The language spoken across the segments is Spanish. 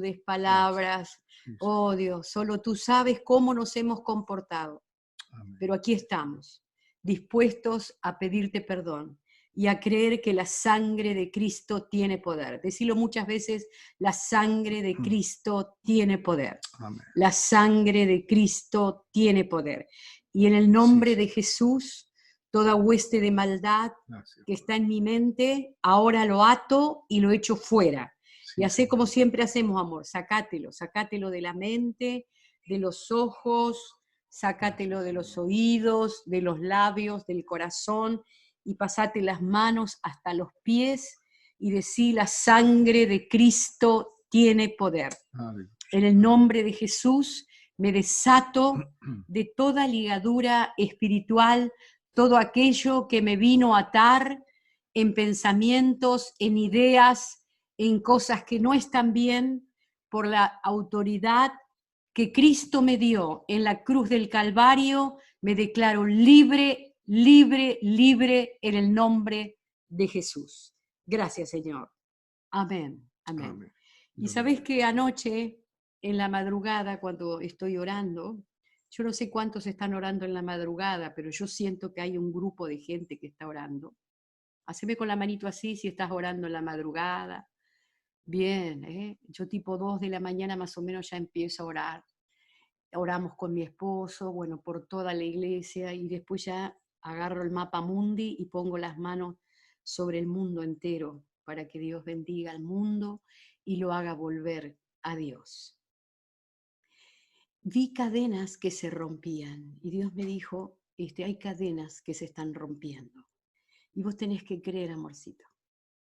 actitudes, Gracias. palabras. Sí, Oh Dios, solo tú sabes cómo nos hemos comportado. amén. Pero aquí estamos, dispuestos a pedirte perdón y a creer que la sangre de Cristo tiene poder. Decilo muchas veces, la sangre de Cristo tiene poder. Amén. La sangre de Cristo tiene poder. Y en el nombre Sí, de Jesús, toda hueste de maldad Gracias. que está en mi mente, ahora lo ato y lo echo fuera. Sí, Y así Señor. como siempre hacemos, amor, sacátelo de la mente, de los ojos, sácatelo Gracias, de los Señor. oídos, de los labios, del corazón, y pasate las manos hasta los pies y decí, la sangre de Cristo tiene poder. Aleluya. En el nombre de Jesús me desato de toda ligadura espiritual, todo aquello que me vino a atar en pensamientos, en ideas, en cosas que no están bien, por la autoridad que Cristo me dio en la cruz del Calvario, me declaro libre, libre, libre en el nombre de Jesús. Gracias, Señor. Amén, amén. Amén. Y Dios sabés bendiga. que anoche, en la madrugada, cuando estoy orando, yo no sé cuántos están orando en la madrugada, pero yo siento que hay un grupo de gente que está orando. Haceme con la manito así si estás orando en la madrugada. Bien, ¿eh? Yo tipo 2 de la mañana más o menos ya empiezo a orar. Oramos con mi esposo, bueno, por toda la iglesia, y después ya agarro el mapa mundi y pongo las manos sobre el mundo entero para que Dios bendiga al mundo y lo haga volver a Dios. Vi cadenas que se rompían y Dios me dijo, hay cadenas que se están rompiendo. Y vos tenés que creer, amorcito,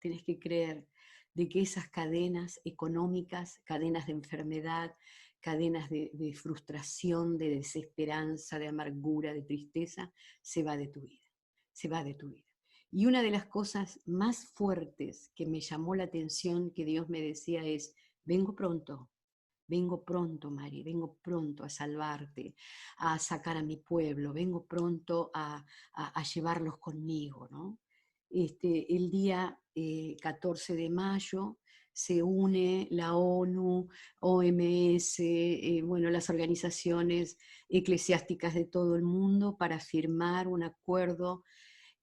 tenés que creer de que esas cadenas económicas, cadenas de enfermedad, cadenas de frustración, de desesperanza, de amargura, de tristeza, se va de tu vida, se va de tu vida. Y una de las cosas más fuertes que me llamó la atención que Dios me decía es, vengo pronto, Mari, vengo pronto a salvarte, a sacar a mi pueblo, vengo pronto a llevarlos conmigo, ¿no? El día 14 de mayo se une la ONU, OMS, bueno, las organizaciones eclesiásticas de todo el mundo para firmar un acuerdo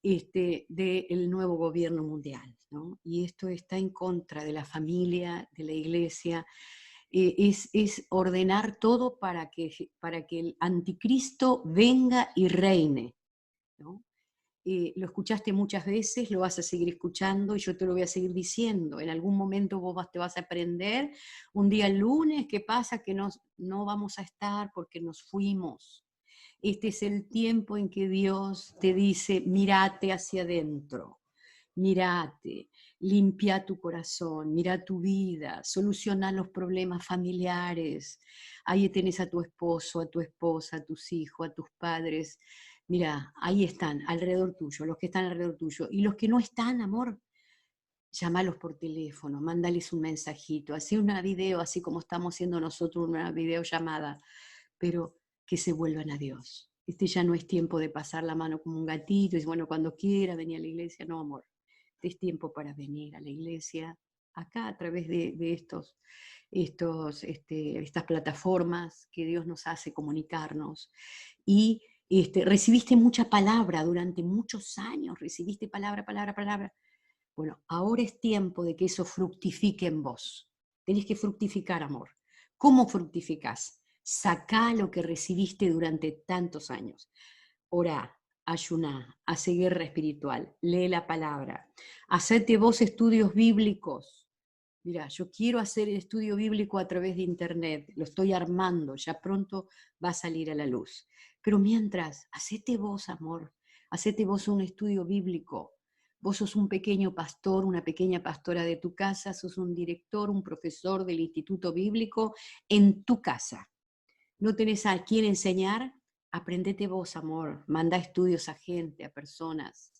del nuevo gobierno mundial, ¿no? Y esto está en contra de la familia, de la iglesia, es ordenar todo para que el anticristo venga y reine, ¿no? Lo escuchaste muchas veces, lo vas a seguir escuchando y yo te lo voy a seguir diciendo. En algún momento te vas a aprender, un día el lunes, ¿qué pasa? Que no vamos a estar porque nos fuimos. Este es el tiempo en que Dios te dice, mírate hacia adentro, mírate, limpia tu corazón, mira tu vida, soluciona los problemas familiares. Ahí tenés a tu esposo, a tu esposa, a tus hijos, a tus padres. Mira, ahí están, alrededor tuyo, los que están alrededor tuyo. Y los que no están, amor, llámalos por teléfono, mándales un mensajito, haz una video, así como estamos haciendo nosotros una videollamada, pero que se vuelvan a Dios. Ya no es tiempo de pasar la mano como un gatito y bueno, cuando quiera venir a la iglesia, no, amor. Es tiempo para venir a la iglesia, acá a través de estas plataformas que Dios nos hace comunicarnos. Y recibiste mucha palabra durante muchos años, recibiste palabra, palabra, palabra. Bueno, ahora es tiempo de que eso fructifique en vos. Tenés que fructificar, amor. ¿Cómo fructificás? Sacá lo que recibiste durante tantos años. Orá, ayuná, hace guerra espiritual, lee la palabra, hacete vos estudios bíblicos. Mira, yo quiero hacer el estudio bíblico a través de internet, lo estoy armando, ya pronto va a salir a la luz. Pero mientras, hacete vos, amor, hacete vos un estudio bíblico. Vos sos un pequeño pastor, una pequeña pastora de tu casa, sos un director, un profesor del instituto bíblico en tu casa. ¿No tenés a quién enseñar? Aprendete vos, amor. Manda estudios a gente, a personas.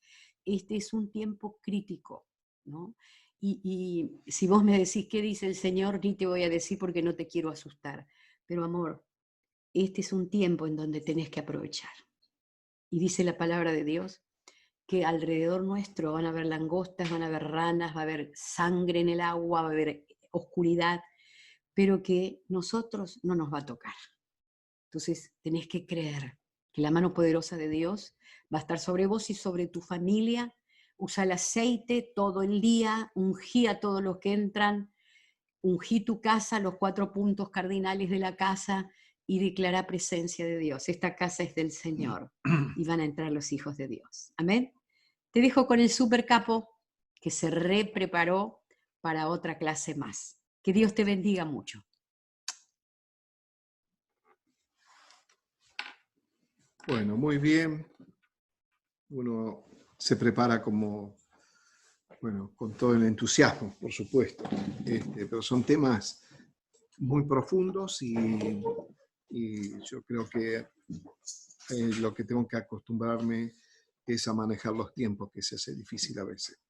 Este es un tiempo crítico, ¿no? Y si vos me decís qué dice el Señor, ni te voy a decir porque no te quiero asustar. Pero amor, este es un tiempo en donde tenés que aprovechar. Y dice la palabra de Dios que alrededor nuestro van a haber langostas, van a haber ranas, va a haber sangre en el agua, va a haber oscuridad, pero que nosotros no nos va a tocar. Entonces tenés que creer que la mano poderosa de Dios va a estar sobre vos y sobre tu familia. Usa el aceite todo el día, ungí a todos los que entran, ungí tu casa, los 4 puntos cardinales de la casa y declara presencia de Dios. Esta casa es del Señor y van a entrar los hijos de Dios. Amén. Te dejo con el super capo que se preparó para otra clase más. Que Dios te bendiga mucho. Bueno, muy bien. Uno se prepara con todo el entusiasmo, por supuesto. Pero son temas muy profundos y yo creo que lo que tengo que acostumbrarme es a manejar los tiempos, que se hace difícil a veces.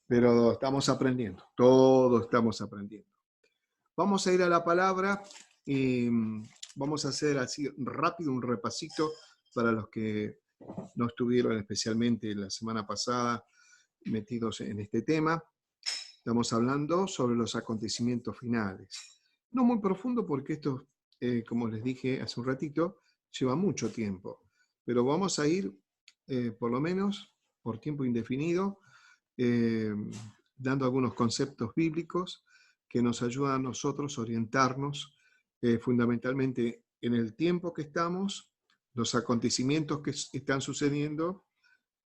Pero estamos aprendiendo, todos estamos aprendiendo. Vamos a ir a la palabra y vamos a hacer así rápido un repasito para los que no estuvieron especialmente la semana pasada metidos en este tema. Estamos hablando sobre los acontecimientos finales. No muy profundo porque esto, como les dije hace un ratito, lleva mucho tiempo. Pero vamos a ir, por lo menos, por tiempo indefinido, dando algunos conceptos bíblicos que nos ayudan a nosotros a orientarnos fundamentalmente en el tiempo que estamos, los acontecimientos que están sucediendo,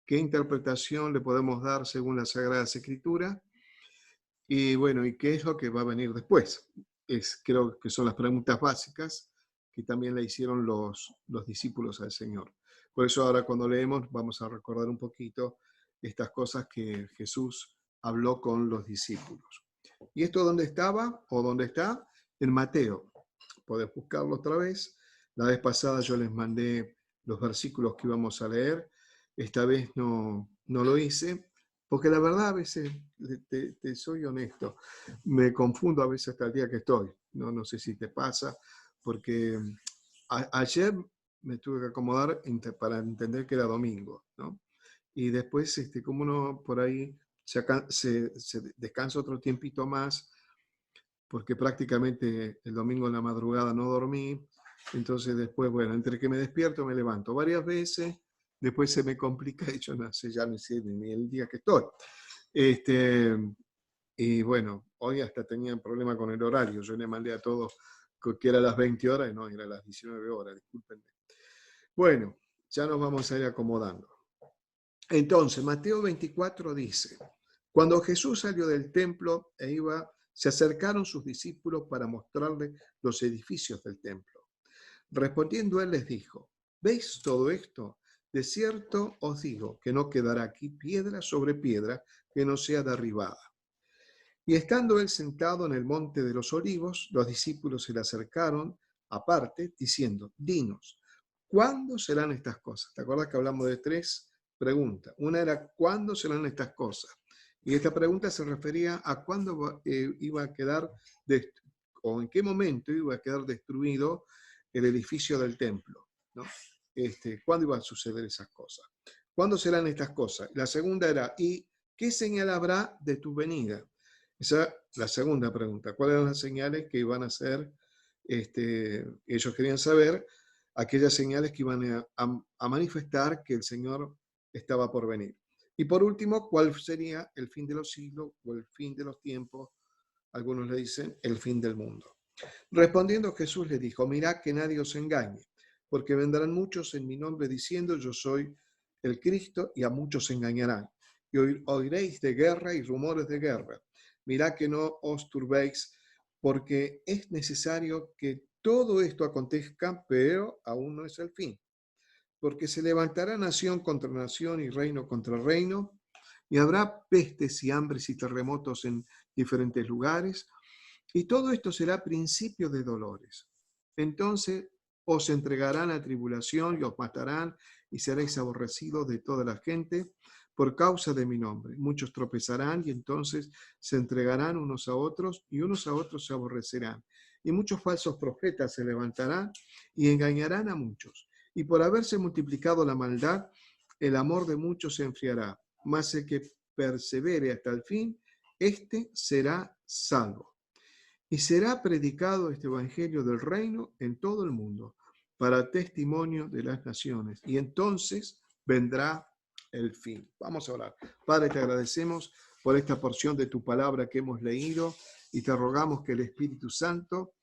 qué interpretación le podemos dar según las Sagradas Escrituras y bueno, y qué es lo que va a venir después. Creo que son las preguntas básicas que también le hicieron los discípulos al Señor. Por eso ahora cuando leemos vamos a recordar un poquito estas cosas que Jesús habló con los discípulos. ¿Y esto dónde estaba o dónde está? En Mateo. Podés buscarlo otra vez. La vez pasada yo les mandé los versículos que íbamos a leer. Esta vez no lo hice, porque la verdad a veces, te soy honesto, me confundo a veces hasta el día que estoy. No sé si te pasa, porque ayer me tuve que acomodar para entender que era domingo, ¿no? Y después, como uno por ahí se descansa otro tiempito más, porque prácticamente el domingo en la madrugada no dormí, entonces después, bueno, entre que me despierto me levanto varias veces, después se me complica y yo no sé, ya no sé ni el día que estoy. Y bueno, hoy hasta tenía un problema con el horario, yo le mandé a todos que era a las 20 horas y no, era a las 19 horas, discúlpenme. Bueno, ya nos vamos a ir acomodando. Entonces, Mateo 24 dice, cuando Jesús salió del templo se acercaron sus discípulos para mostrarle los edificios del templo. Respondiendo él les dijo, ¿veis todo esto? De cierto os digo que no quedará aquí piedra sobre piedra que no sea derribada. Y estando él sentado en el monte de los olivos, los discípulos se le acercaron aparte, diciendo, dinos, ¿cuándo serán estas cosas? ¿Te acuerdas que hablamos de 3 preguntas? Una era, ¿cuándo serán estas cosas? Y esta pregunta se refería a cuándo iba a quedar, o en qué momento iba a quedar destruido el edificio del templo, ¿no? ¿Cuándo iban a suceder esas cosas? ¿Cuándo serán estas cosas? La segunda era, ¿y qué señal habrá de tu venida? Esa es la segunda pregunta. ¿Cuáles eran las señales que iban a ser? Ellos querían saber aquellas señales que iban a manifestar que el Señor estaba por venir. Y por último, ¿cuál sería el fin de los siglos o el fin de los tiempos? Algunos le dicen el fin del mundo. Respondiendo Jesús les dijo, mirad que nadie os engañe, porque vendrán muchos en mi nombre diciendo yo soy el Cristo y a muchos engañarán. Y oiréis de guerra y rumores de guerra. Mirad que no os turbéis, porque es necesario que todo esto acontezca, pero aún no es el fin. Porque se levantará nación contra nación y reino contra reino, y habrá pestes y hambres y terremotos en diferentes lugares, y todo esto será principio de dolores. Entonces os entregarán a tribulación y os matarán, y seréis aborrecidos de toda la gente por causa de mi nombre. Muchos tropezarán y entonces se entregarán unos a otros y unos a otros se aborrecerán. Y muchos falsos profetas se levantarán y engañarán a muchos. Y por haberse multiplicado la maldad, el amor de muchos se enfriará. Mas el que persevere hasta el fin, éste será salvo. y será predicado este evangelio del reino en todo el mundo para testimonio de las naciones. Y entonces vendrá el fin. Vamos a orar. Padre, te agradecemos por esta porción de tu palabra que hemos leído y te rogamos que el Espíritu Santo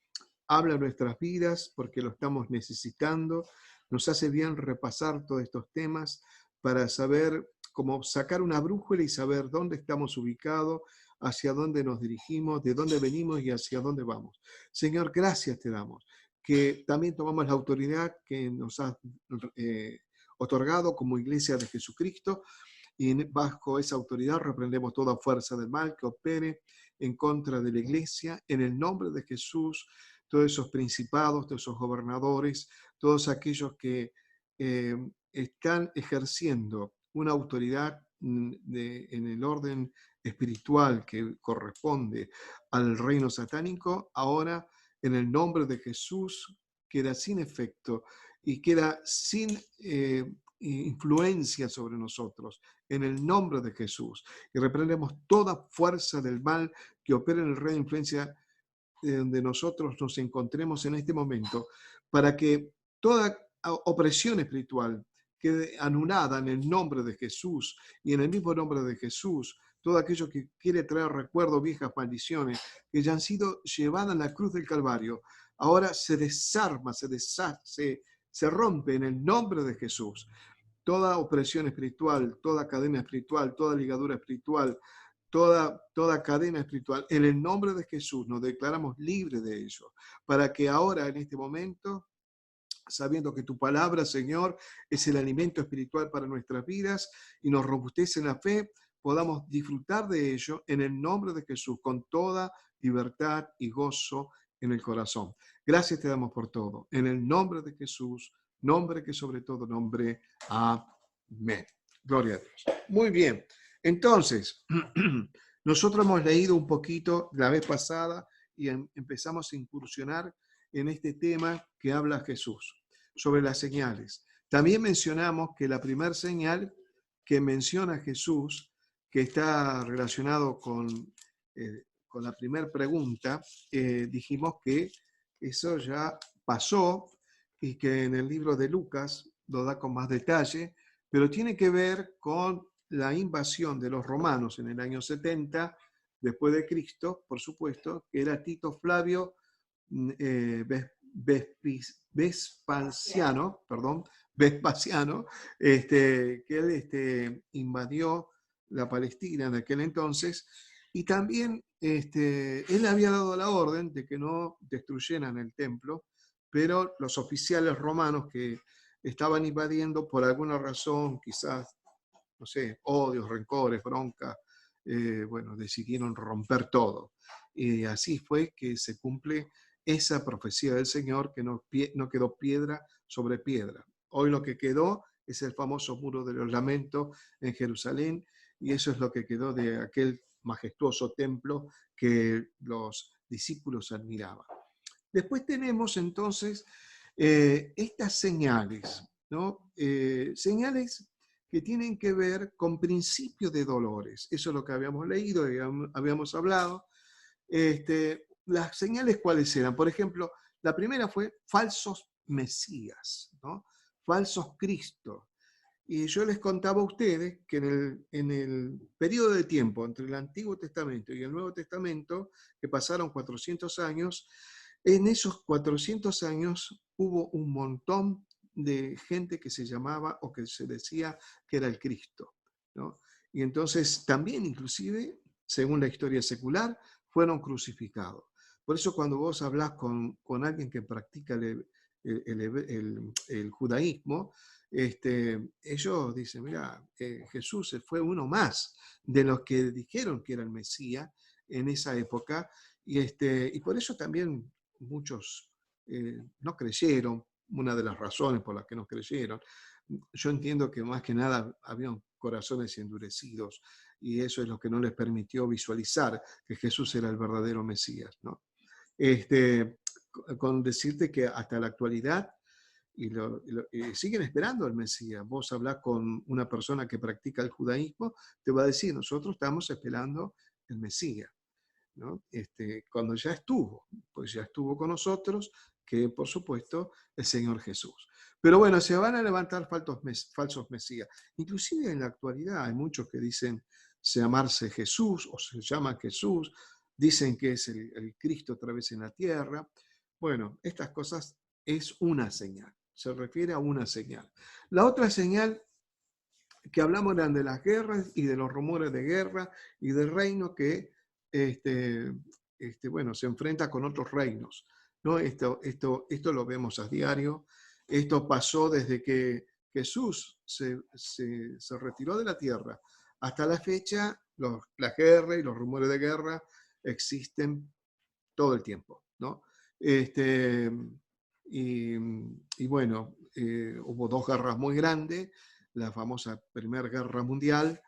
habla en nuestras vidas porque lo estamos necesitando. Nos hace bien repasar todos estos temas para saber cómo sacar una brújula y saber dónde estamos ubicados, hacia dónde nos dirigimos, de dónde venimos y hacia dónde vamos. Señor, gracias te damos, que también tomamos la autoridad que nos has otorgado como Iglesia de Jesucristo, y bajo esa autoridad reprendemos toda fuerza del mal que opere en contra de la Iglesia, en el nombre de Jesús. Todos esos principados, todos esos gobernadores, todos aquellos que están ejerciendo una autoridad en el orden espiritual que corresponde al reino satánico, ahora en el nombre de Jesús queda sin efecto y queda sin influencia sobre nosotros, en el nombre de Jesús. Y reprendemos toda fuerza del mal que opera en el reino de influencia donde nosotros nos encontremos en este momento, para que toda opresión espiritual quede anulada en el nombre de Jesús, y en el mismo nombre de Jesús, todo aquello que quiere traer recuerdo, viejas maldiciones que ya han sido llevadas a la cruz del Calvario, ahora se desarma, se deshace, se rompe en el nombre de Jesús. Toda opresión espiritual, toda cadena espiritual, toda ligadura espiritual, toda cadena espiritual, en el nombre de Jesús nos declaramos libres de ello, para que ahora, en este momento, sabiendo que tu palabra, Señor, es el alimento espiritual para nuestras vidas y nos robustece en la fe, podamos disfrutar de ello en el nombre de Jesús, con toda libertad y gozo en el corazón. Gracias te damos por todo. En el nombre de Jesús, nombre que sobre todo nombre. Amén. Gloria a Dios. Muy bien. Entonces, nosotros hemos leído un poquito la vez pasada y empezamos a incursionar en este tema que habla Jesús, sobre las señales. También mencionamos que la primera señal que menciona Jesús, que está relacionado con la primera pregunta, dijimos que eso ya pasó y que en el libro de Lucas lo da con más detalle, pero tiene que ver con la invasión de los romanos en el año 70 después de Cristo, por supuesto, que era Tito Flavio Vespasiano, que él invadió la Palestina en aquel entonces, y también él había dado la orden de que no destruyeran el templo, pero los oficiales romanos que estaban invadiendo por alguna razón, quizás, no sé, odios, rencores, bronca, bueno, decidieron romper todo. Y así fue que se cumple esa profecía del Señor, que no quedó piedra sobre piedra. Hoy lo que quedó es el famoso muro de los lamentos en Jerusalén, y eso es lo que quedó de aquel majestuoso templo que los discípulos admiraban. Después tenemos entonces estas señales, ¿no? Señales que tienen que ver con principios de dolores. Eso es lo que habíamos leído, habíamos hablado. Las señales, ¿cuáles eran? Por ejemplo, la primera fue falsos mesías, ¿no? Falsos cristos. Y yo les contaba a ustedes que en el periodo de tiempo entre el Antiguo Testamento y el Nuevo Testamento, que pasaron 400 años, en esos 400 años hubo un montón de gente que se llamaba o que se decía que era el Cristo, ¿no? Y entonces también, inclusive, según la historia secular, fueron crucificados. Por eso cuando vos hablás con alguien que practica el judaísmo, ellos dicen, mira, Jesús fue uno más de los que dijeron que era el Mesías en esa época, y por eso también muchos no creyeron, una de las razones por las que no creyeron. Yo entiendo que más que nada habían corazones endurecidos y eso es lo que no les permitió visualizar que Jesús era el verdadero Mesías, ¿no? Con decirte que hasta la actualidad y siguen esperando al Mesías. Vos hablás con una persona que practica el judaísmo, te va a decir, nosotros estamos esperando el Mesías. ¿no? Cuando ya estuvo, pues ya estuvo con nosotros, que por supuesto el Señor Jesús. Pero bueno, se van a levantar falsos mesías. Inclusive en la actualidad hay muchos que dicen llamarse Jesús o se llaman Jesús, dicen que es el Cristo otra vez en la tierra. Bueno, estas cosas es una señal, se refiere a una señal. La otra señal que hablamos eran de las guerras y de los rumores de guerra y del reino que bueno, se enfrenta con otros reinos, ¿no? Esto lo vemos a diario. Esto pasó desde que Jesús se retiró de la tierra. Hasta la fecha, la guerra y los rumores de guerra existen todo el tiempo, ¿no? Y bueno, hubo dos guerras muy grandes, la famosa Primera Guerra Mundial,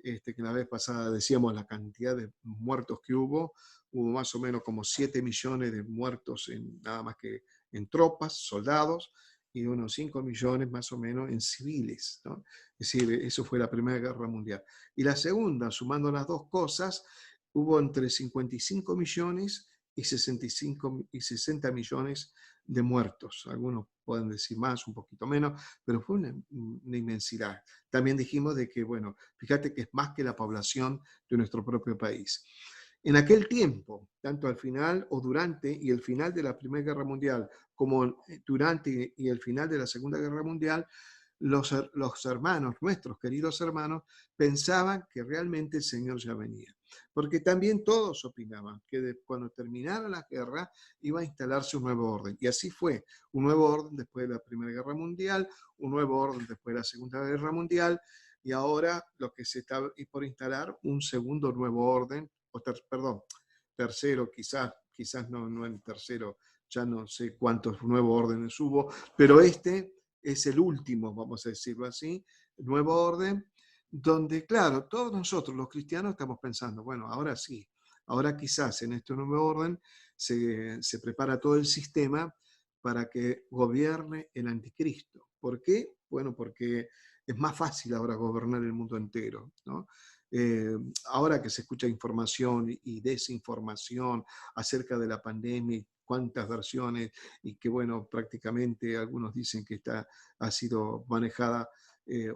que la vez pasada decíamos la cantidad de muertos que hubo más o menos como 7 millones de muertos nada más que en tropas, soldados, y unos 5 millones más o menos en civiles, ¿no? Es decir, eso fue la Primera Guerra Mundial. Y la segunda, sumando las dos cosas, hubo entre 55 millones y 65 y 60 millones de muertos. Algunos pueden decir más, un poquito menos, pero fue una inmensidad. También dijimos de que, bueno, fíjate que es más que la población de nuestro propio país. En aquel tiempo, tanto al final o durante y el final de la Primera Guerra Mundial, como durante y el final de la Segunda Guerra Mundial, los hermanos, nuestros queridos hermanos, pensaban que realmente el Señor ya venía. Porque también todos opinaban que cuando terminara la guerra iba a instalarse un nuevo orden. Y así fue, un nuevo orden después de la Primera Guerra Mundial, un nuevo orden después de la Segunda Guerra Mundial, y ahora lo que se está por instalar, un segundo nuevo orden, perdón, tercero, quizás no en tercero, ya no sé cuántos nuevos órdenes hubo, pero este es el último, vamos a decirlo así, nuevo orden, donde, claro, todos nosotros los cristianos estamos pensando, bueno, ahora sí, ahora quizás en este nuevo orden se prepara todo el sistema para que gobierne el anticristo. ¿Por qué? Bueno, porque es más fácil ahora gobernar el mundo entero, ¿no? Ahora que se escucha información y desinformación acerca de la pandemia, cuántas versiones, y que bueno, prácticamente algunos dicen que ha sido manejada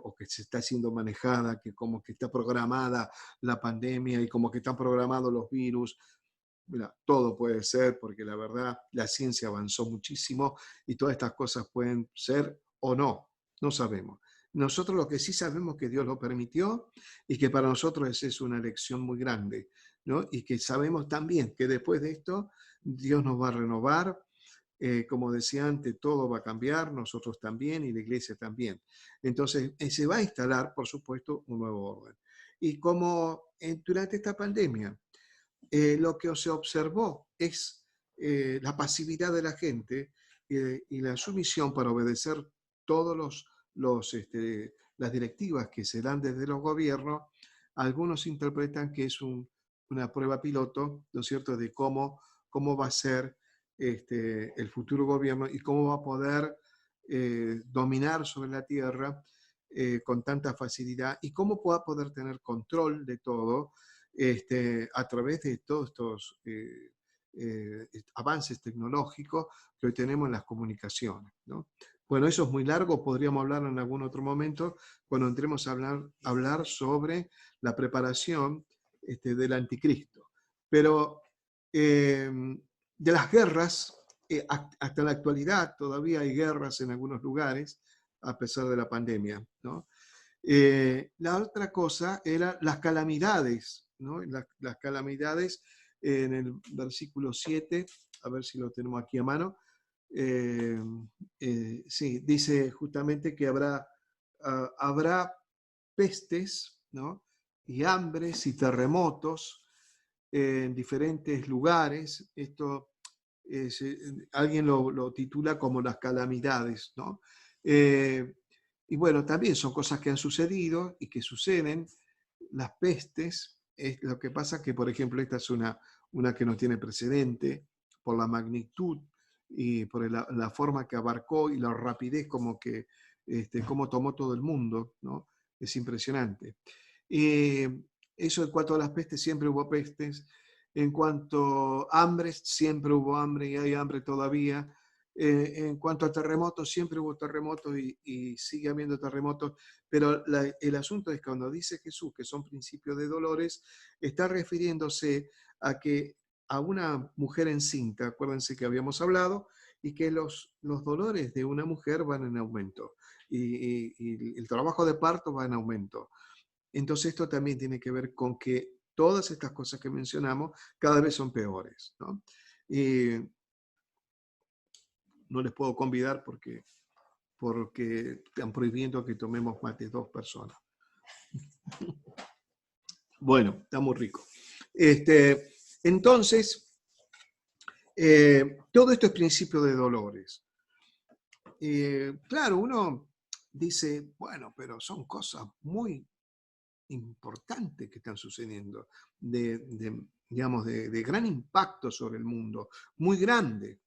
o que se está siendo manejada, que como que está programada la pandemia y como que están programados los virus. Mira, todo puede ser porque la verdad la ciencia avanzó muchísimo y todas estas cosas pueden ser o no, no sabemos. Nosotros lo que sí sabemos es que Dios lo permitió y que para nosotros esa es una lección muy grande, ¿no? Y que sabemos también que después de esto Dios nos va a renovar, como decía antes, todo va a cambiar, nosotros también y la iglesia también. Entonces, se va a instalar, por supuesto, un nuevo orden. Y como durante esta pandemia, lo que se observó es la pasividad de la gente y la sumisión para obedecer todos las directivas que se dan desde los gobiernos. Algunos interpretan que es una prueba piloto, ¿no es cierto?, de cómo va a ser el futuro gobierno y cómo va a poder dominar sobre la tierra con tanta facilidad y cómo va a poder tener control de todo a través de todos estos avances tecnológicos que hoy tenemos en las comunicaciones, ¿no? Bueno, eso es muy largo, podríamos hablar en algún otro momento cuando entremos a hablar sobre la preparación del anticristo. Pero de las guerras, hasta la actualidad todavía hay guerras en algunos lugares, a pesar de la pandemia, ¿no? La otra cosa era las calamidades, ¿no? Las calamidades en el versículo 7, a ver si lo tenemos aquí a mano. Sí, dice justamente que habrá pestes, ¿no? Y hambres y terremotos en diferentes lugares. Esto alguien lo titula como las calamidades, ¿no? Y bueno, también son cosas que han sucedido y que suceden. Las pestes, lo que pasa que, por ejemplo, esta es una que no tiene precedente por la magnitud y por la forma que abarcó y la rapidez como tomó todo el mundo, ¿no? Es impresionante. Eso en cuanto a las pestes, siempre hubo pestes. En cuanto a hambre, siempre hubo hambre y hay hambre todavía. En cuanto a terremotos, siempre hubo terremotos y sigue habiendo terremotos, pero el asunto es que cuando dice Jesús que son principios de dolores, está refiriéndose a una mujer encinta, acuérdense que habíamos hablado, y que los dolores de una mujer van en aumento, y el trabajo de parto va en aumento. Entonces esto también tiene que ver con que todas estas cosas que mencionamos cada vez son peores, ¿no? Y no les puedo convidar porque están prohibiendo que tomemos más de 2 personas. Bueno, está muy rico. Entonces, todo esto es principio de dolores. Claro, uno dice, bueno, pero son cosas muy importantes que están sucediendo, digamos, de gran impacto sobre el mundo, muy grande.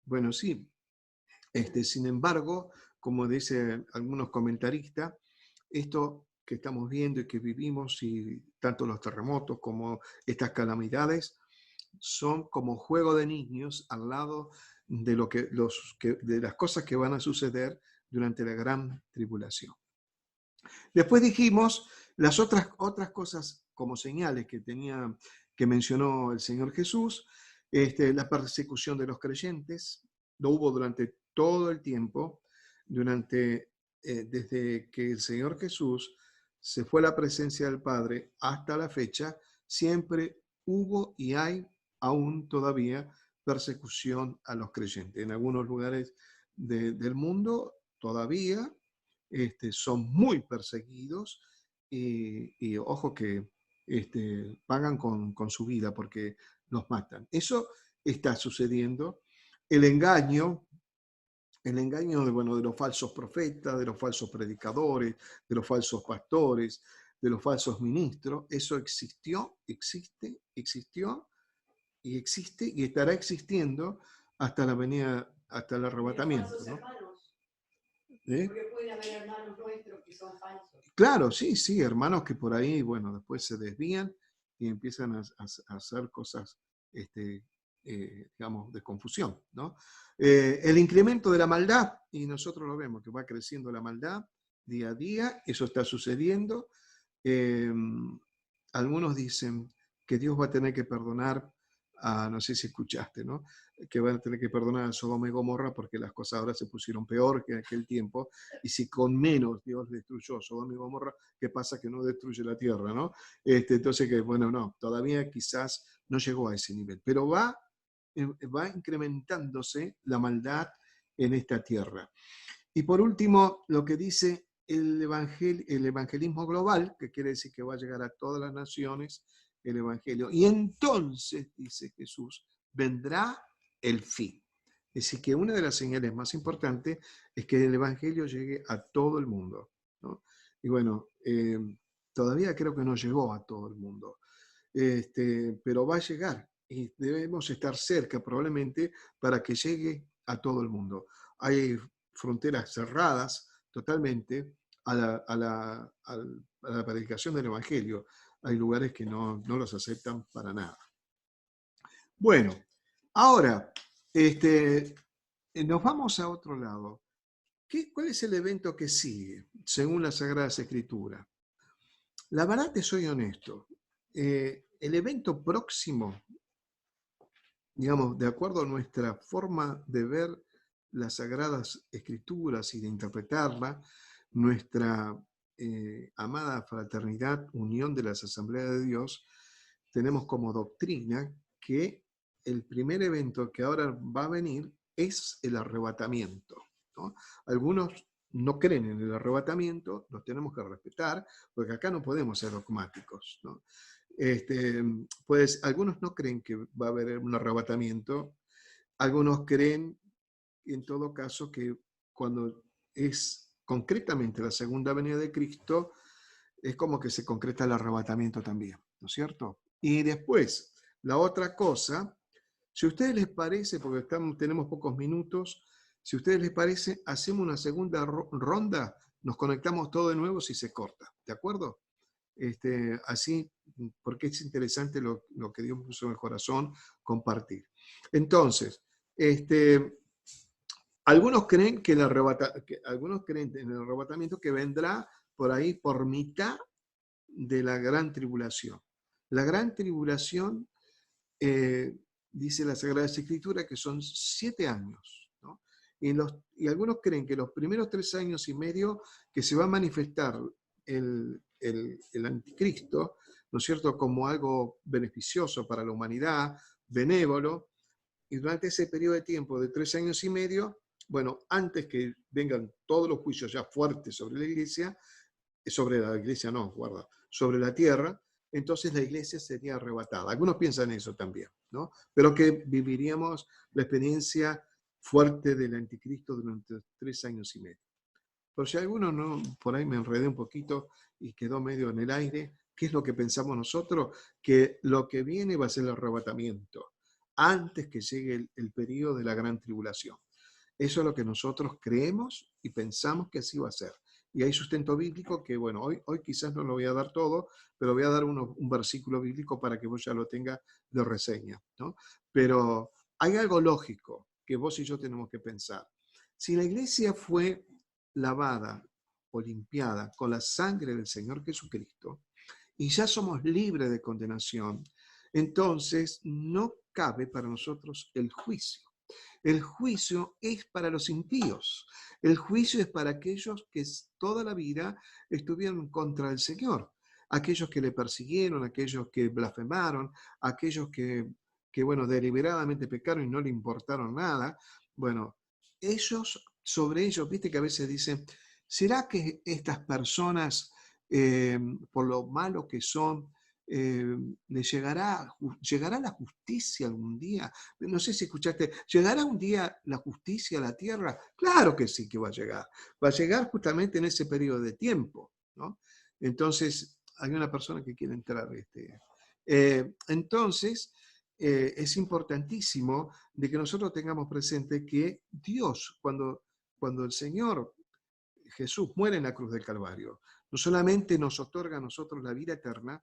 Bueno, sí. Sin embargo, como dicen algunos comentaristas, esto que estamos viendo y que vivimos, y tanto los terremotos como estas calamidades, son como juego de niños al lado de, de las cosas que van a suceder durante la gran tribulación. Después dijimos las otras cosas como señales que mencionó el Señor Jesús, la persecución de los creyentes, lo hubo durante todo el tiempo, desde que el Señor Jesús se fue a la presencia del Padre hasta la fecha, siempre hubo y hay aún todavía persecución a los creyentes. En algunos lugares del mundo todavía son muy perseguidos y ojo que pagan con su vida porque los matan. Eso está sucediendo. El engaño de los falsos profetas, de los falsos predicadores, de los falsos pastores, de los falsos ministros, eso existió, existió y existe y estará existiendo hasta la venida, hasta el arrebatamiento, ¿no? Porque puede haber hermanos nuestros que son falsos. Claro, sí, hermanos que por ahí, bueno, después se desvían y empiezan a hacer cosas, digamos, de confusión, ¿no? El incremento de la maldad, y nosotros lo vemos, que va creciendo la maldad día a día, eso está sucediendo. Algunos dicen que Dios va a tener que perdonar no sé si escuchaste, ¿no? Que van a tener que perdonar a Sodoma y Gomorra porque las cosas ahora se pusieron peor que en aquel tiempo, y si con menos Dios destruyó Sodoma y Gomorra, ¿qué pasa que no destruye la tierra, ¿no? Entonces, que bueno, no, todavía quizás no llegó a ese nivel, pero va incrementándose la maldad en esta tierra. Y por último, lo que dice el evangelismo global, que quiere decir que va a llegar a todas las naciones, el Evangelio. Y entonces, dice Jesús, vendrá el fin. Es decir, que una de las señales más importantes es que el Evangelio llegue a todo el mundo, ¿no? Y bueno, todavía creo que no llegó a todo el mundo, pero va a llegar y debemos estar cerca probablemente para que llegue a todo el mundo. Hay fronteras cerradas totalmente a la predicación del Evangelio. Hay lugares que no los aceptan para nada. Bueno, ahora nos vamos a otro lado. ¿Cuál es el evento que sigue, según las Sagradas Escrituras? La verdad, te soy honesto. El evento próximo, digamos, de acuerdo a nuestra forma de ver las Sagradas Escrituras y de interpretarla, nuestra amada fraternidad, unión de las Asambleas de Dios, tenemos como doctrina que el primer evento que ahora va a venir es el arrebatamiento, ¿no? Algunos no creen en el arrebatamiento, los tenemos que respetar, porque acá no podemos ser dogmáticos, ¿no? Pues algunos no creen que va a haber un arrebatamiento, algunos creen, en todo caso, que cuando es concretamente la segunda venida de Cristo, es como que se concreta el arrebatamiento también, ¿no es cierto? Y después, la otra cosa, si a ustedes les parece, porque tenemos pocos minutos, si a ustedes les parece, hacemos una segunda ronda, nos conectamos todo de nuevo si se corta, ¿de acuerdo? Así, porque es interesante lo que Dios puso en el corazón, compartir. Entonces, algunos creen algunos creen en el arrebatamiento que vendrá por ahí por mitad de la gran tribulación. La gran tribulación, dice la Sagrada Escritura, que son 7 años, ¿no? Y algunos creen que los primeros 3 años y medio que se va a manifestar el anticristo, ¿no es cierto?, como algo beneficioso para la humanidad, benévolo, y durante ese periodo de tiempo de 3 años y medio, bueno, antes que vengan todos los juicios ya fuertes sobre la iglesia no, guarda, sobre la tierra, entonces la iglesia sería arrebatada. Algunos piensan eso también, ¿no? Pero que viviríamos la experiencia fuerte del anticristo durante 3 años y medio. Pero si alguno no, por ahí me enredé un poquito y quedó medio en el aire, ¿qué es lo que pensamos nosotros? Que lo que viene va a ser el arrebatamiento, antes que llegue el periodo de la gran tribulación. Eso es lo que nosotros creemos y pensamos que así va a ser. Y hay sustento bíblico que, bueno, hoy quizás no lo voy a dar todo, pero voy a dar un versículo bíblico para que vos ya lo tengas de reseña, ¿no? Pero hay algo lógico que vos y yo tenemos que pensar. Si la iglesia fue lavada o limpiada con la sangre del Señor Jesucristo y ya somos libres de condenación, entonces no cabe para nosotros el juicio. El juicio es para los impíos. El juicio es para aquellos que toda la vida estuvieron contra el Señor. Aquellos que le persiguieron, aquellos que blasfemaron, aquellos que bueno, deliberadamente pecaron y no le importaron nada. Bueno, sobre ellos, viste que a veces dicen, ¿será que estas personas, por lo malo que son, les llegará la justicia algún día? No sé si escuchaste, ¿llegará un día la justicia a la tierra? Claro que sí que va a llegar. Va a llegar justamente en ese periodo de tiempo, ¿no? Entonces, hay una persona que quiere entrar. Entonces, es importantísimo de que nosotros tengamos presente que Dios, cuando el Señor Jesús muere en la cruz del Calvario, no solamente nos otorga a nosotros la vida eterna,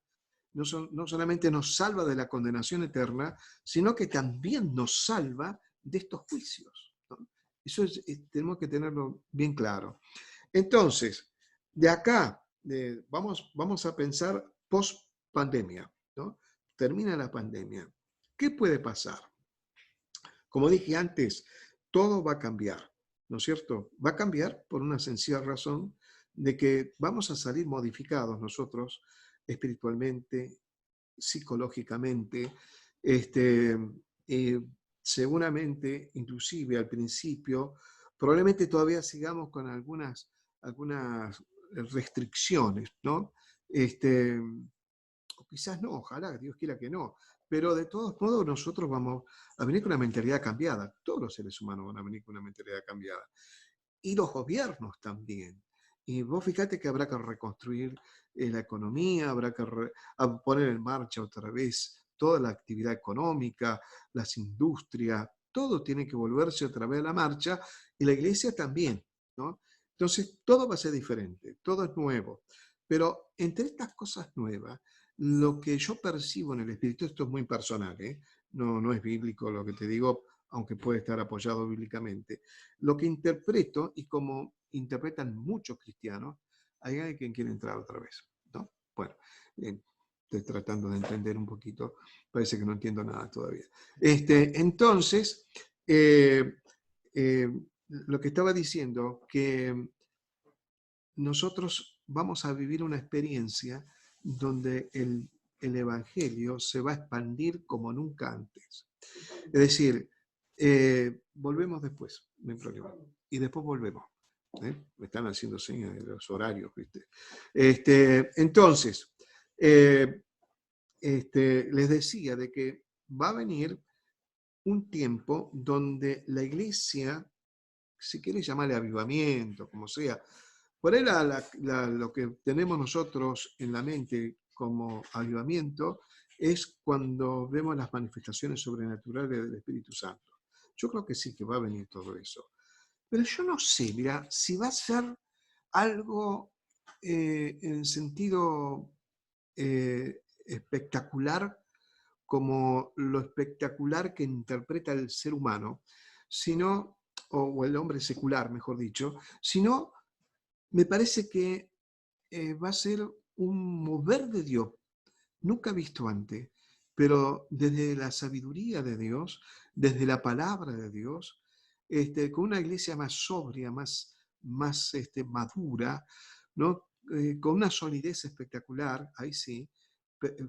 no solamente nos salva de la condenación eterna, sino que también nos salva de estos juicios, ¿no? Eso tenemos que tenerlo bien claro. Entonces, de acá vamos a pensar post pandemia, ¿no? Termina la pandemia. ¿Qué puede pasar? Como dije antes, todo va a cambiar, ¿no es cierto? Va a cambiar por una sencilla razón de que vamos a salir modificados nosotros espiritualmente, psicológicamente, eh, seguramente, inclusive al principio, probablemente todavía sigamos con algunas restricciones, ¿no? O quizás no, ojalá, Dios quiera que no, pero de todos modos nosotros vamos a venir con una mentalidad cambiada, todos los seres humanos van a venir con una mentalidad cambiada, y los gobiernos también. Y vos fíjate que habrá que reconstruir la economía, habrá que poner en marcha otra vez toda la actividad económica, las industrias, todo tiene que volverse otra vez a la marcha, y la iglesia también, ¿no? Entonces, todo va a ser diferente, todo es nuevo. Pero entre estas cosas nuevas, lo que yo percibo en el Espíritu, esto es muy personal, ¿eh? No es bíblico lo que te digo, aunque puede estar apoyado bíblicamente. Lo que interpreto, y como interpretan muchos cristianos, hay quien quiere entrar otra vez, ¿no? Bueno, estoy tratando de entender un poquito, parece que no entiendo nada todavía. Entonces, lo que estaba diciendo, que nosotros vamos a vivir una experiencia donde el Evangelio se va a expandir como nunca antes. Es decir, volvemos después, no hay problema. Y después volvemos. Me están haciendo señas de los horarios, ¿viste? Entonces, les decía de que va a venir un tiempo donde la iglesia, si quieres llamarle avivamiento, como sea, por ahí lo que tenemos nosotros en la mente como avivamiento es cuando vemos las manifestaciones sobrenaturales del Espíritu Santo. Yo creo que sí, que va a venir todo eso. Pero yo no sé, mira, si va a ser algo en sentido espectacular como lo espectacular que interpreta el ser humano, sino, o el hombre secular, mejor dicho, sino me parece que va a ser un mover de Dios nunca visto antes, pero desde la sabiduría de Dios, desde la palabra de Dios, con una iglesia más sobria, más madura, ¿no? Con una solidez espectacular, ahí sí,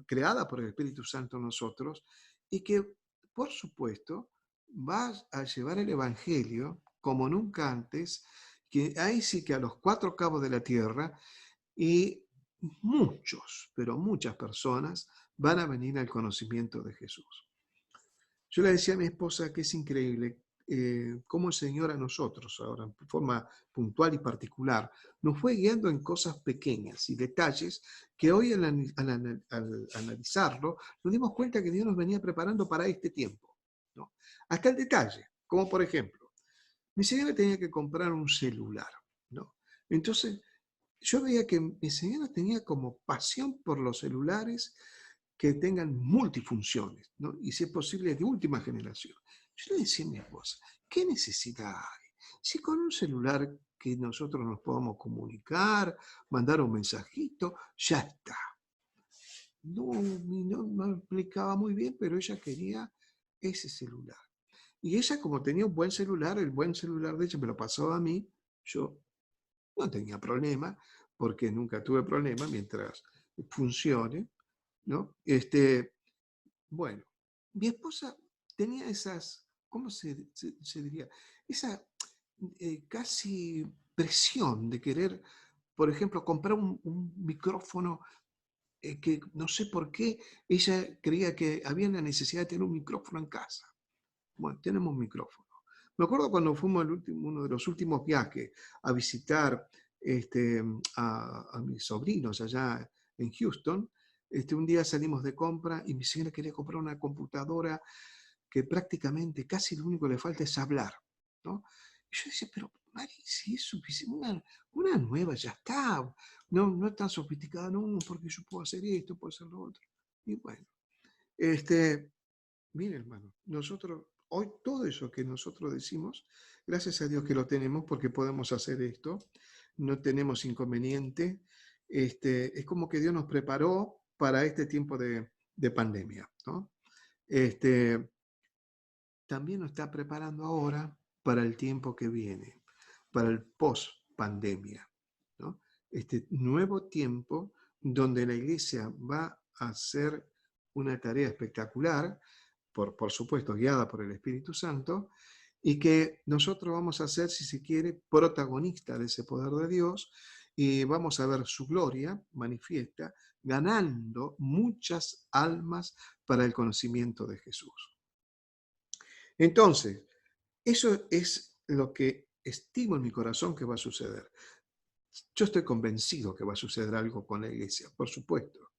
creada por el Espíritu Santo en nosotros, y que, por supuesto, va a llevar el Evangelio como nunca antes, que ahí sí que a los cuatro cabos de la tierra, y muchos, pero muchas personas van a venir al conocimiento de Jesús. Yo le decía a mi esposa que es increíble cómo el Señor a nosotros, ahora en forma puntual y particular, nos fue guiando en cosas pequeñas y detalles que hoy al analizarlo nos dimos cuenta que Dios nos venía preparando para este tiempo, ¿no? Hasta el detalle, como por ejemplo, mi señora tenía que comprar un celular, ¿no? Entonces, yo veía que mi señora tenía como pasión por los celulares que tengan multifunciones, ¿no? Y si es posible de última generación. Yo le decía a mi esposa, ¿qué necesidad hay? Si con un celular que nosotros nos podamos comunicar, mandar un mensajito, ya está. No explicaba muy bien, pero ella quería ese celular. Y ella, como tenía un buen celular, el buen celular de ella me lo pasaba a mí, yo no tenía problema, porque nunca tuve problema mientras funcione, ¿no? Bueno, mi esposa tenía esas, ¿cómo se diría? Esa casi presión de querer, por ejemplo, comprar un micrófono que no sé por qué ella creía que había la necesidad de tener un micrófono en casa. Bueno, tenemos un micrófono. Me acuerdo cuando fuimos uno de los últimos viajes a visitar a mis sobrinos allá en Houston. Un día salimos de compra y mi señora quería comprar una computadora que prácticamente casi lo único que le falta es hablar, ¿no? Y yo decía, pero Mari, si es suficiente, una nueva ya está, no es tan sofisticada, no, porque yo puedo hacer esto, puedo hacer lo otro. Y bueno, mire, hermano, nosotros, hoy todo eso que nosotros decimos, gracias a Dios que lo tenemos porque podemos hacer esto, no tenemos inconveniente. Es como que Dios nos preparó para este tiempo de pandemia, ¿no? También nos está preparando ahora para el tiempo que viene, para el post-pandemia, ¿no? Este nuevo tiempo donde la iglesia va a hacer una tarea espectacular, por supuesto guiada por el Espíritu Santo, y que nosotros vamos a ser, si se quiere, protagonistas de ese poder de Dios y vamos a ver su gloria manifiesta, ganando muchas almas para el conocimiento de Jesús. Entonces, eso es lo que estimo en mi corazón que va a suceder. Yo estoy convencido que va a suceder algo con la iglesia, por supuesto.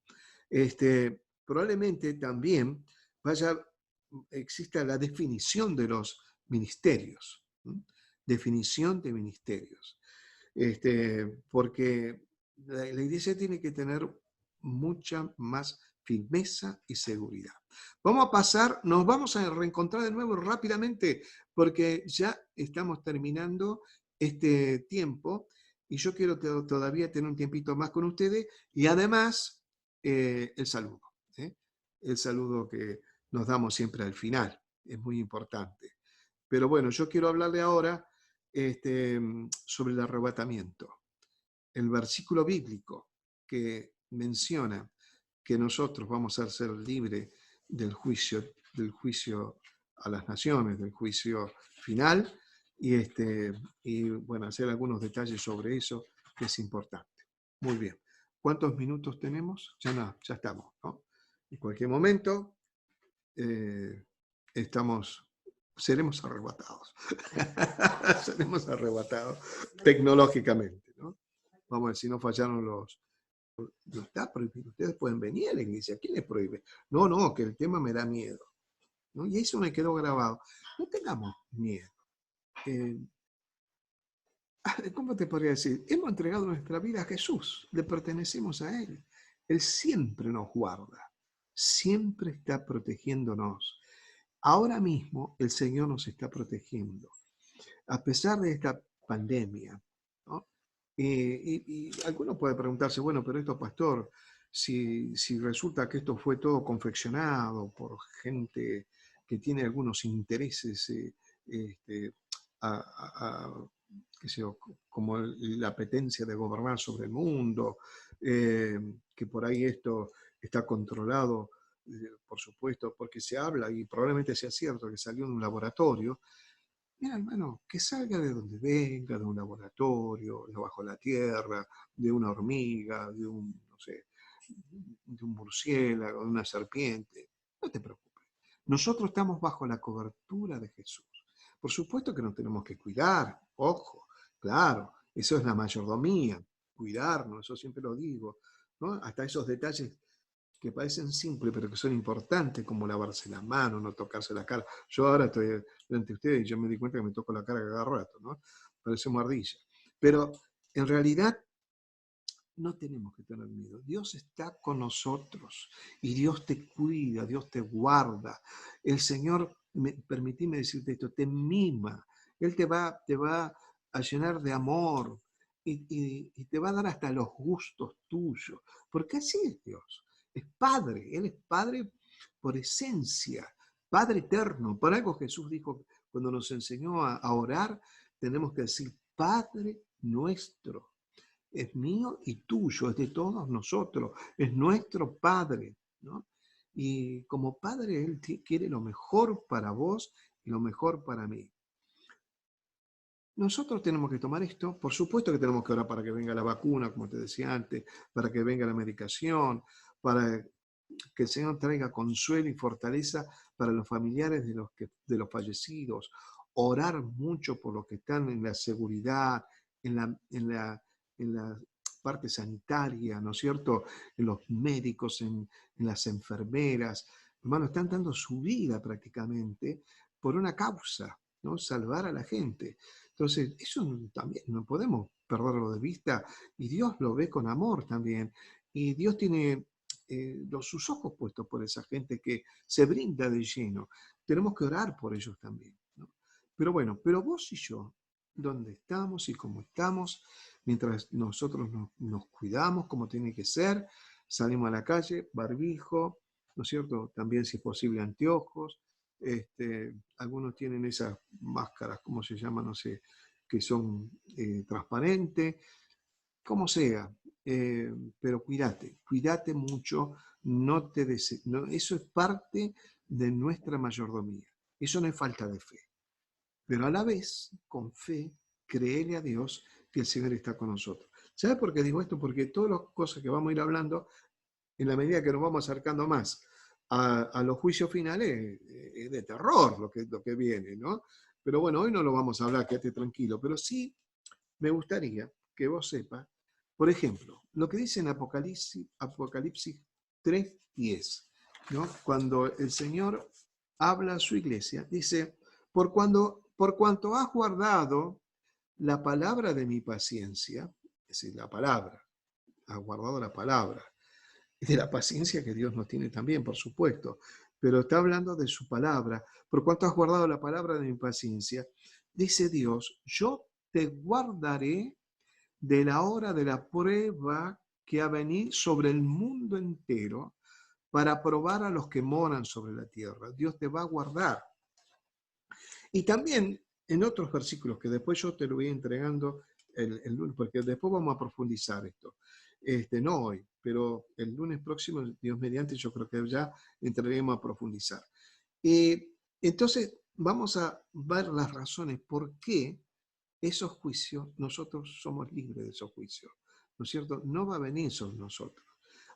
Probablemente también exista la definición de los ministerios, ¿sí? Definición de ministerios. Porque la iglesia tiene que tener mucha más firmeza y seguridad. Nos vamos a reencontrar de nuevo rápidamente porque ya estamos terminando este tiempo y yo quiero todavía tener un tiempito más con ustedes y además el saludo. El saludo que nos damos siempre al final, es muy importante. Pero bueno, yo quiero hablarle ahora sobre el arrebatamiento. El versículo bíblico que menciona que nosotros vamos a ser libres del juicio a las naciones, del juicio final, y bueno, hacer algunos detalles sobre eso que es importante. Muy bien. ¿Cuántos minutos tenemos? Ya estamos, ¿no? En cualquier momento seremos arrebatados. Seremos arrebatados tecnológicamente, ¿no? Vamos a ver si no fallaron no está prohibido. Ustedes pueden venir a la iglesia. ¿Quién les prohíbe? No, que el tema me da miedo, ¿no? Y eso me quedó grabado. No tengamos miedo. ¿Cómo te podría decir? Hemos entregado nuestra vida a Jesús. Le pertenecemos a Él. Él siempre nos guarda, siempre está protegiéndonos. Ahora mismo el Señor nos está protegiendo, a pesar de esta pandemia, ¿no? Y alguno puede preguntarse, bueno, pero esto, pastor, si resulta que esto fue todo confeccionado por gente que tiene algunos intereses, este, a- a- a- qué sé yo, como la apetencia de gobernar sobre el mundo, que por ahí esto está controlado, por supuesto, porque se habla, y probablemente sea cierto, que salió de un laboratorio. Mira, hermano, que salga de donde venga, de un laboratorio, de bajo la tierra, de una hormiga, de un, no sé, de un murciélago, de una serpiente. No te preocupes. Nosotros estamos bajo la cobertura de Jesús. Por supuesto que nos tenemos que cuidar, ojo, claro, eso es la mayordomía, cuidarnos, eso siempre lo digo, ¿no? Hasta esos detalles que parecen simples, pero que son importantes, como lavarse las manos, no tocarse la cara. Yo ahora estoy frente a ustedes y yo me di cuenta que me toco la cara cada rato, ¿no? Parecemos ardilla. Pero en realidad no tenemos que tener miedo. Dios está con nosotros y Dios te cuida, Dios te guarda. El Señor, permitime decirte esto, te mima. Él te va a llenar de amor y te va a dar hasta los gustos tuyos. Porque así es Dios. Es Padre. Él es Padre por esencia. Padre eterno. Por algo Jesús dijo cuando nos enseñó a orar, tenemos que decir, Padre nuestro es mío y tuyo, es de todos nosotros, es nuestro Padre, ¿no? Y como Padre, Él quiere lo mejor para vos y lo mejor para mí. Nosotros tenemos que tomar esto, por supuesto que tenemos que orar para que venga la vacuna, como te decía antes, para que venga la medicación, para que el Señor traiga consuelo y fortaleza para los familiares de los fallecidos, orar mucho por los que están en la seguridad, en la parte sanitaria, ¿no es cierto? En los médicos, en las enfermeras. Hermano, están dando su vida prácticamente por una causa, ¿no? Salvar a la gente. Entonces, eso también no podemos perderlo de vista y Dios lo ve con amor también. Y Dios tiene sus ojos puestos por esa gente que se brinda de lleno. Tenemos que orar por ellos también, ¿no? Pero bueno, pero vos y yo, ¿dónde estamos y cómo estamos? Mientras nosotros nos cuidamos como tiene que ser, salimos a la calle, barbijo, ¿no es cierto? También, si es posible, anteojos. Algunos tienen esas máscaras, ¿cómo se llama? No sé, que son transparentes, como sea, pero cuídate mucho, no, eso es parte de nuestra mayordomía, eso no es falta de fe, pero a la vez, con fe, créele a Dios que el Señor está con nosotros. ¿Sabes por qué digo esto? Porque todas las cosas que vamos a ir hablando, en la medida que nos vamos acercando más a los juicios finales, es de terror lo que viene, ¿no? Pero bueno, hoy no lo vamos a hablar, quédate tranquilo, pero sí me gustaría que vos sepas, por ejemplo, lo que dice en Apocalipsis 3:10, ¿no? Cuando el Señor habla a su iglesia, dice, por cuanto has guardado la palabra de mi paciencia, es decir, la palabra, has guardado la palabra, de la paciencia que Dios nos tiene también, por supuesto, pero está hablando de su palabra. Por cuanto has guardado la palabra de mi paciencia, dice Dios, yo te guardaré de la hora de la prueba que ha venido sobre el mundo entero para probar a los que moran sobre la tierra. Dios te va a guardar. Y también en otros versículos que después yo te lo voy entregando el lunes, porque después vamos a profundizar esto. No hoy, pero el lunes próximo, Dios mediante, yo creo que ya entraremos a profundizar. Entonces, vamos a ver las razones por qué esos juicios, nosotros somos libres de esos juicios, ¿no es cierto? No va a venir sobre nosotros.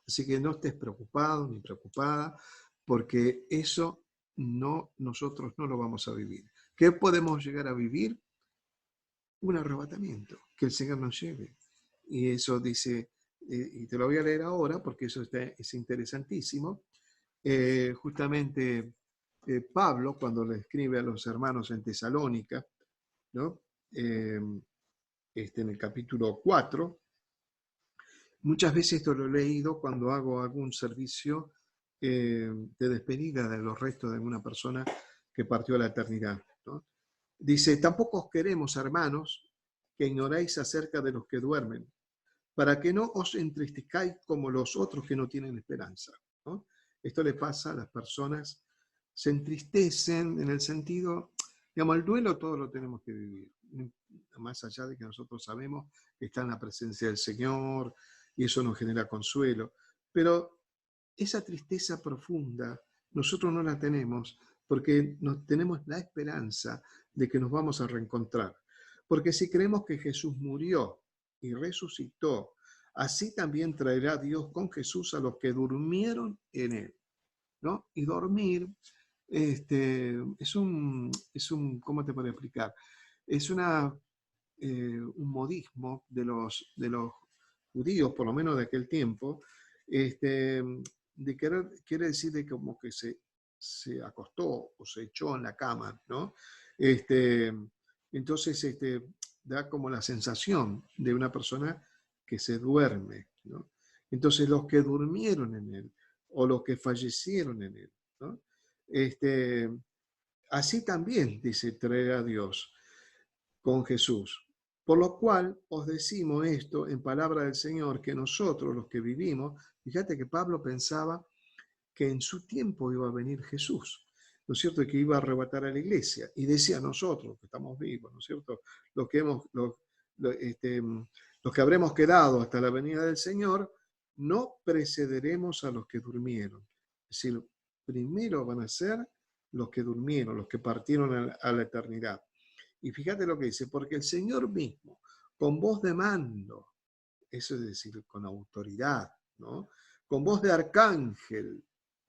Así que no estés preocupado ni preocupada, porque eso nosotros no lo vamos a vivir. ¿Qué podemos llegar a vivir? Un arrebatamiento, que el Señor nos lleve. Y eso dice, y te lo voy a leer ahora, porque eso es interesantísimo. Justamente Pablo, cuando le escribe a los hermanos en Tesalónica, ¿no? En el capítulo 4, Muchas veces esto lo he leído cuando hago algún servicio de despedida de los restos de alguna persona que partió a la eternidad, ¿no? Dice, tampoco os queremos, hermanos, que ignoréis acerca de los que duermen, para que no os entristezcáis como los otros que no tienen esperanza, ¿no? Esto le pasa a las personas, se entristecen en el sentido, digamos, el duelo todo lo tenemos que vivir, más allá de que nosotros sabemos que está en la presencia del Señor y eso nos genera consuelo, pero esa tristeza profunda nosotros no la tenemos porque tenemos la esperanza de que nos vamos a reencontrar. Porque si creemos que Jesús murió y resucitó, así también traerá Dios con Jesús a los que durmieron en él, ¿no? Y dormir es un, ¿cómo te puedo explicar? Es un modismo de los judíos, por lo menos de aquel tiempo, quiere decir de como que se acostó o se echó en la cama, ¿no? Entonces da como la sensación de una persona que se duerme, ¿no? Entonces los que durmieron en él o los que fallecieron en él, ¿no? Así también, dice, traerá Dios con Jesús. Por lo cual os decimos esto en palabra del Señor, que nosotros los que vivimos, fíjate que Pablo pensaba que en su tiempo iba a venir Jesús, ¿no es cierto? Que iba a arrebatar a la iglesia. Y decía nosotros, que estamos vivos, ¿no es cierto? Los que habremos quedado hasta la venida del Señor, no precederemos a los que durmieron. Es decir, primero van a ser los que durmieron, los que partieron a la eternidad. Y fíjate lo que dice, porque el Señor mismo, con voz de mando, eso es decir, con autoridad, ¿no? Con voz de arcángel,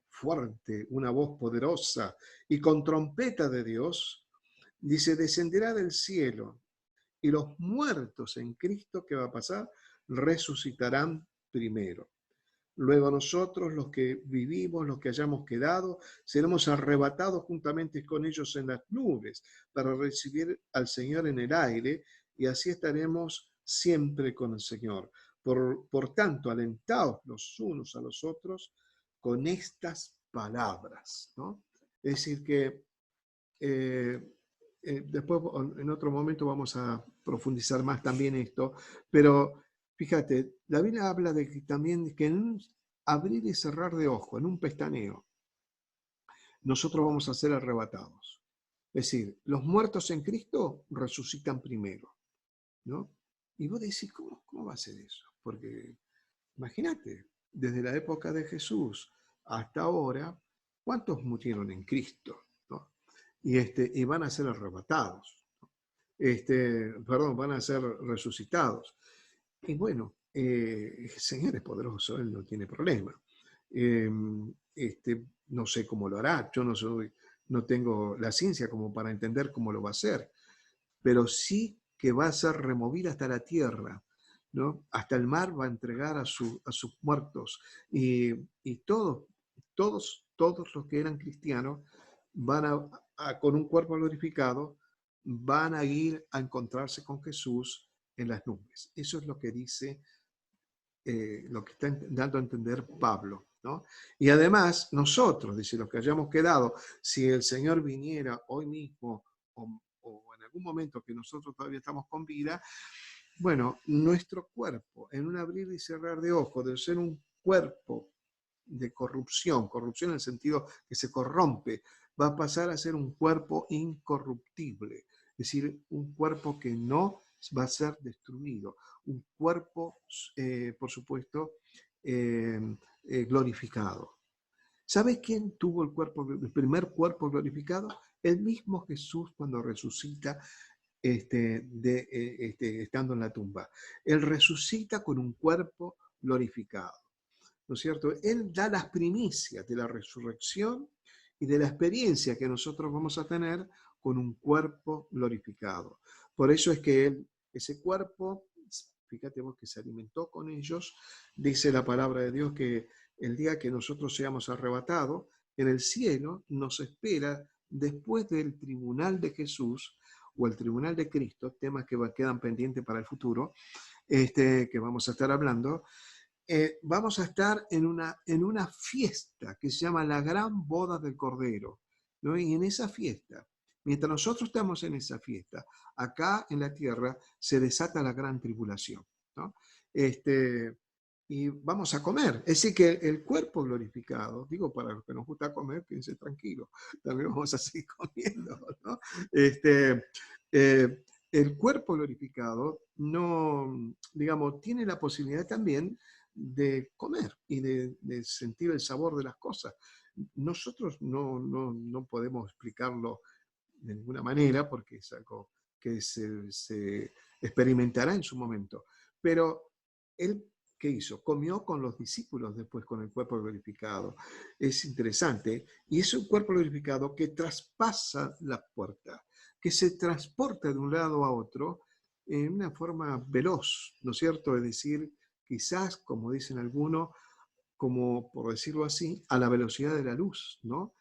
fuerte, una voz poderosa, y con trompeta de Dios, dice, descenderá del cielo, y los muertos en Cristo, ¿qué va a pasar? Resucitarán primero. Luego nosotros, los que vivimos, los que hayamos quedado, seremos arrebatados juntamente con ellos en las nubes para recibir al Señor en el aire y así estaremos siempre con el Señor. Por tanto, alentaos los unos a los otros con estas palabras, ¿no? Es decir, que después en otro momento vamos a profundizar más también esto, pero fíjate, la Biblia habla de que también que en un abrir y cerrar de ojo, en un pestañeo, nosotros vamos a ser arrebatados. Es decir, los muertos en Cristo resucitan primero, ¿no? Y vos decís, ¿cómo va a ser eso? Porque imagínate, desde la época de Jesús hasta ahora, ¿cuántos murieron en Cristo? ¿No? Y van a ser arrebatados, perdón, van a ser resucitados. Y bueno, el Señor es poderoso, Él no tiene problema. No sé cómo lo hará, yo no tengo la ciencia como para entender cómo lo va a hacer, pero sí que va a ser removida hasta la tierra, ¿no? Hasta el mar va a entregar a sus muertos y todos los que eran cristianos van con un cuerpo glorificado, van a ir a encontrarse con Jesús en las nubes. Eso es lo que dice, lo que está dando a entender Pablo, ¿no? Y además nosotros, dice, los que hayamos quedado, si el Señor viniera hoy mismo o en algún momento que nosotros todavía estamos con vida, bueno, nuestro cuerpo, en un abrir y cerrar de ojos, de ser un cuerpo de corrupción en el sentido que se corrompe, va a pasar a ser un cuerpo incorruptible, es decir, un cuerpo que no va a ser destruido, un cuerpo, por supuesto, glorificado. ¿Sabes quién tuvo el primer cuerpo glorificado? El mismo Jesús cuando resucita estando en la tumba. Él resucita con un cuerpo glorificado, ¿no es cierto? Él da las primicias de la resurrección y de la experiencia que nosotros vamos a tener con un cuerpo glorificado. Por eso es que ese cuerpo, fíjate vos que se alimentó con ellos, dice la palabra de Dios que el día que nosotros seamos arrebatados, en el cielo nos espera, después del tribunal de Jesús o el tribunal de Cristo, temas que quedan pendientes para el futuro, que vamos a estar hablando, vamos a estar en una fiesta que se llama la Gran Boda del Cordero, ¿no? Y en esa fiesta, mientras nosotros estamos en esa fiesta, acá en la tierra se desata la gran tribulación, ¿no? Y vamos a comer. Es decir, que el cuerpo glorificado, digo, para los que nos gusta comer, piensen tranquilo, también vamos a seguir comiendo, ¿no? El cuerpo glorificado no, digamos, tiene la posibilidad también de comer y de sentir el sabor de las cosas. Nosotros no podemos explicarlo de ninguna manera porque es algo que se experimentará en su momento. Pero él, ¿qué hizo? Comió con los discípulos después con el cuerpo glorificado. Es interesante. Y es un cuerpo glorificado que traspasa la puerta, que se transporta de un lado a otro en una forma veloz, ¿no es cierto? Es decir, quizás, como dicen algunos, como por decirlo así, a la velocidad de la luz, ¿no?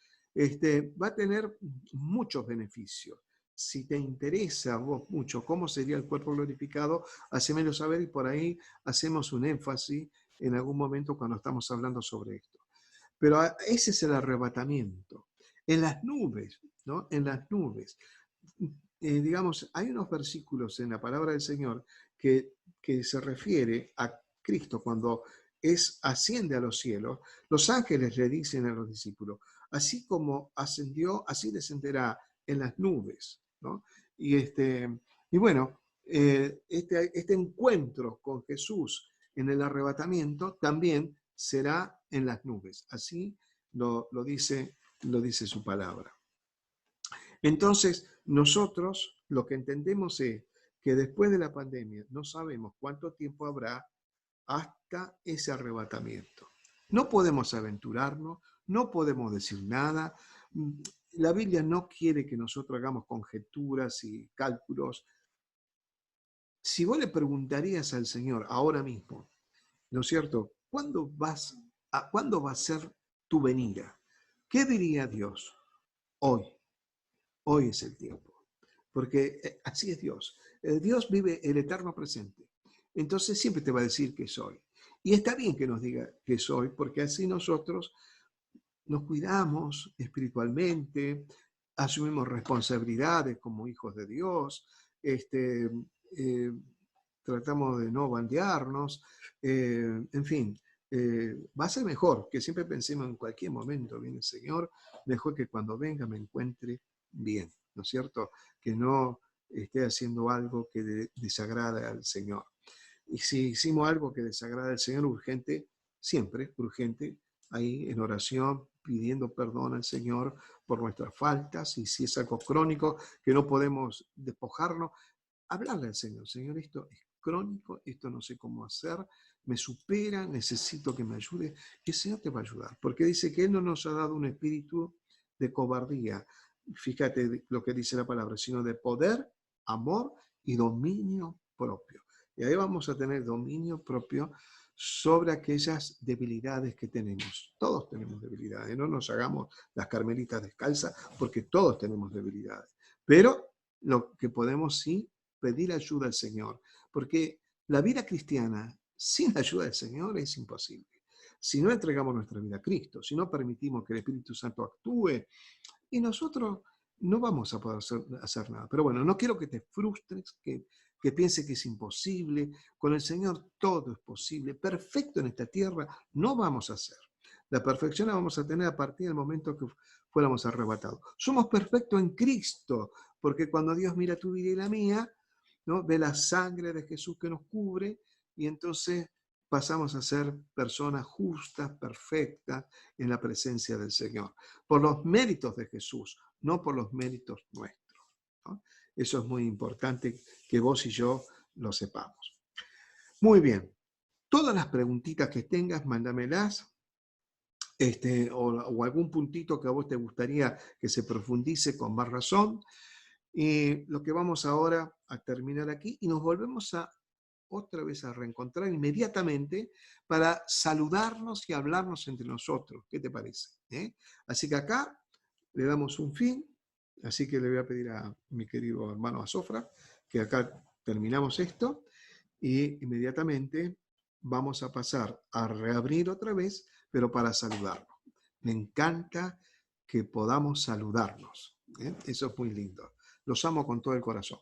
Va a tener muchos beneficios. Si te interesa a vos mucho cómo sería el cuerpo glorificado, hacémelo saber y por ahí hacemos un énfasis en algún momento cuando estamos hablando sobre esto. Pero ese es el arrebatamiento. En las nubes, ¿no? En las nubes. Digamos, hay unos versículos en la palabra del Señor que se refiere a Cristo cuando asciende a los cielos. Los ángeles le dicen a los discípulos, así como ascendió, así descenderá en las nubes, ¿no? Y bueno, este encuentro con Jesús en el arrebatamiento también será en las nubes. Así lo dice su palabra. Entonces, nosotros lo que entendemos es que después de la pandemia no sabemos cuánto tiempo habrá hasta ese arrebatamiento. No podemos aventurarnos, no podemos decir nada. La Biblia no quiere que nosotros hagamos conjeturas y cálculos. Si vos le preguntarías al Señor ahora mismo, ¿no es cierto? ¿Cuándo va a ser tu venida? ¿Qué diría Dios? Hoy. Hoy es el tiempo. Porque así es Dios. Dios vive el eterno presente. Entonces siempre te va a decir que soy. Y está bien que nos diga que soy, porque así nosotros nos cuidamos espiritualmente, asumimos responsabilidades como hijos de Dios, eh, tratamos de no bandearnos, en fin, va a ser mejor que siempre pensemos en cualquier momento viene el Señor, mejor que cuando venga me encuentre bien, ¿no es cierto? Que no esté haciendo algo que desagrada al Señor. Y si hicimos algo que desagrada al Señor, urgente, siempre urgente, ahí en oración, pidiendo perdón al Señor por nuestras faltas, y si es algo crónico que no podemos despojarnos, hablarle al Señor. Señor, esto es crónico, esto no sé cómo hacer, me supera, necesito que me ayude, y el Señor te va a ayudar, porque dice que Él no nos ha dado un espíritu de cobardía, fíjate lo que dice la palabra, sino de poder, amor y dominio propio. Y ahí vamos a tener dominio propio sobre aquellas debilidades que tenemos. Todos tenemos debilidades, no nos hagamos las carmelitas descalzas porque todos tenemos debilidades. Pero lo que podemos sí pedir ayuda al Señor, porque la vida cristiana sin la ayuda del Señor es imposible. Si no entregamos nuestra vida a Cristo, si no permitimos que el Espíritu Santo actúe, y nosotros no vamos a poder hacer nada. Pero bueno, no quiero que te frustres, que pienses que es imposible. Con el Señor todo es posible. Perfecto en esta tierra no vamos a ser. La perfección la vamos a tener a partir del momento que fuéramos arrebatados. Somos perfectos en Cristo, porque cuando Dios mira tu vida y la mía, ¿no? Ve la sangre de Jesús que nos cubre y entonces pasamos a ser personas justas, perfectas en la presencia del Señor. Por los méritos de Jesús, no por los méritos nuestros, ¿no? Eso es muy importante que vos y yo lo sepamos. Muy bien. Todas las preguntitas que tengas, mándamelas. O algún puntito que a vos te gustaría que se profundice con más razón. Y lo que vamos ahora a terminar aquí y nos volvemos otra vez a reencontrar inmediatamente para saludarnos y hablarnos entre nosotros. ¿Qué te parece? Así que acá le damos un fin, así que le voy a pedir a mi querido hermano Azofra que acá terminamos esto y inmediatamente vamos a pasar a reabrir otra vez, pero para saludarnos. Me encanta que podamos saludarnos. Eso es muy lindo. Los amo con todo el corazón.